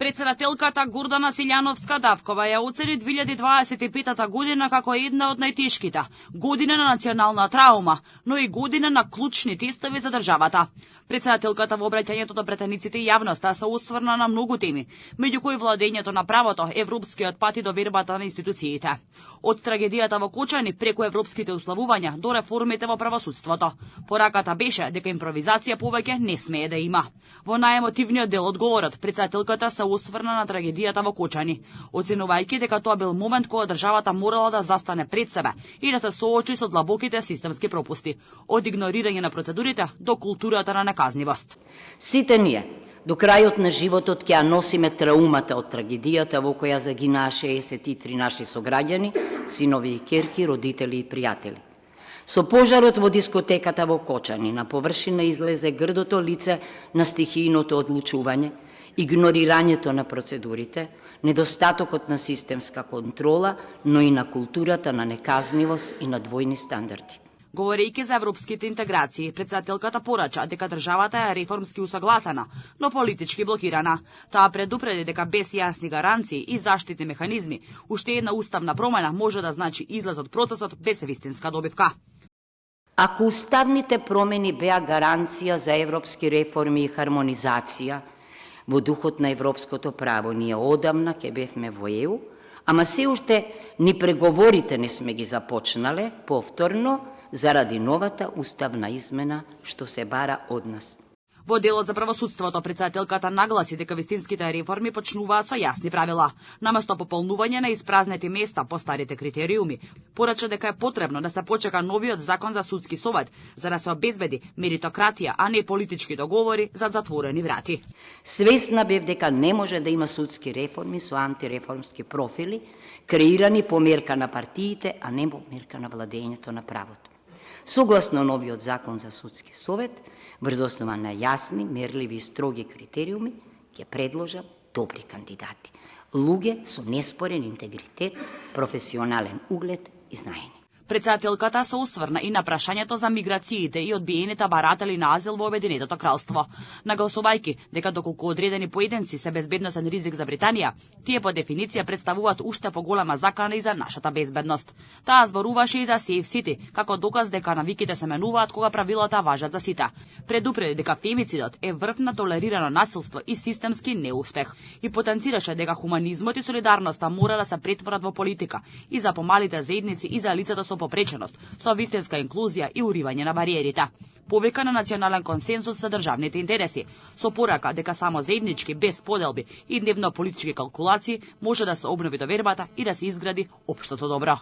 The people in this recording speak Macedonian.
Председателката Гордана Силјановска-Давкова ја оцени 2025 година како една од најтешките, година на национална траума, но и година на клучни тестови за државата. Председателката во обраќањето до претениците и јавноста се осврна на многу теми, меѓу кои владењето на правото, европскиот пат и довербата на институциите. Од трагедијата во Кочани преку европските условувања до реформите во правосудството. Пораката беше дека импровизација повеќе не смее да има. Во најемотивниот дел од говорот, председателката се осврна на трагедијата во Кочани, оценувајќи дека тоа бил момент кога државата морала да застане пред себе и да се соочи со длабоките системски пропусти, од игнорирање на процедурите до културата на неказнивост. Сите ние до крајот на животот ќе ја носиме траумата од трагедијата во која загинаа 63 наши сограѓани, синови и ќерки, родители и пријатели. Со пожарот во дискотеката во Кочани на површина излезе грдото лице на стихијното одлучување, игнорирањето на процедурите, недостатокот на системска контрола, но и на културата на неказнивост и на двојни стандарди. Говорејќи за европските интеграции, председателката порача дека државата е реформски усогласена, но политички блокирана. Таа предупреди дека без јасни гаранции и заштитни механизми, уште една уставна промена може да значи излез од процесот без вистинска добивка. Ако уставните промени беа гаранција за европски реформи и хармонизација, во духот на европското право, ние одамна ќе бевме во ЕУ, ама се уште ни преговорите не сме ги започнале повторно заради новата уставна измена што се бара од нас. Во делот за правосудството, председателката нагласи дека вистинските реформи почнуваат со јасни правила. Наместо пополнување на испразнети места по старите критериуми, порача дека е потребно да се почека новиот закон за судски совет, за да се обезбеди меритократија, а не политички договори за затворени врати. Свесна бев дека не може да има судски реформи со антиреформски профили, креирани по мерка на партиите, а не по мерка на владењето на правото. Согласно новиот закон за судски совет, врз основа на јасни, мерливи и строги критериуми, ќе предложам добри кандидати. Луѓе со неспорен интегритет, професионален углед и знаење. Председателката се осврна и на прашањето за миграциите и одбиените баратели на азил во Обединетото кралство, нагласувајќи дека доколку одредени поединци се безбедносен ризик за Британија, тие по дефиниција представуваат уште поголема закана и за нашата безбедност. Таа зборуваше и за Safe City, како доказ дека навиките се менуваат кога правилата важат за сите. Предупреди дека фемицидот е врв на толерирано насилство и системски неуспех и потенцираше дека хуманизмот и солидарноста мора да се претворат во политика и за помалите заедници и за лицата со попреченост, со вистинска инклузија и уривање на бариерите. Повика на национален консенсус за државните интереси, со порака дека само заеднички, без поделби и дневно политички калкулации може да се обнови довербата и да се изгради општото добро.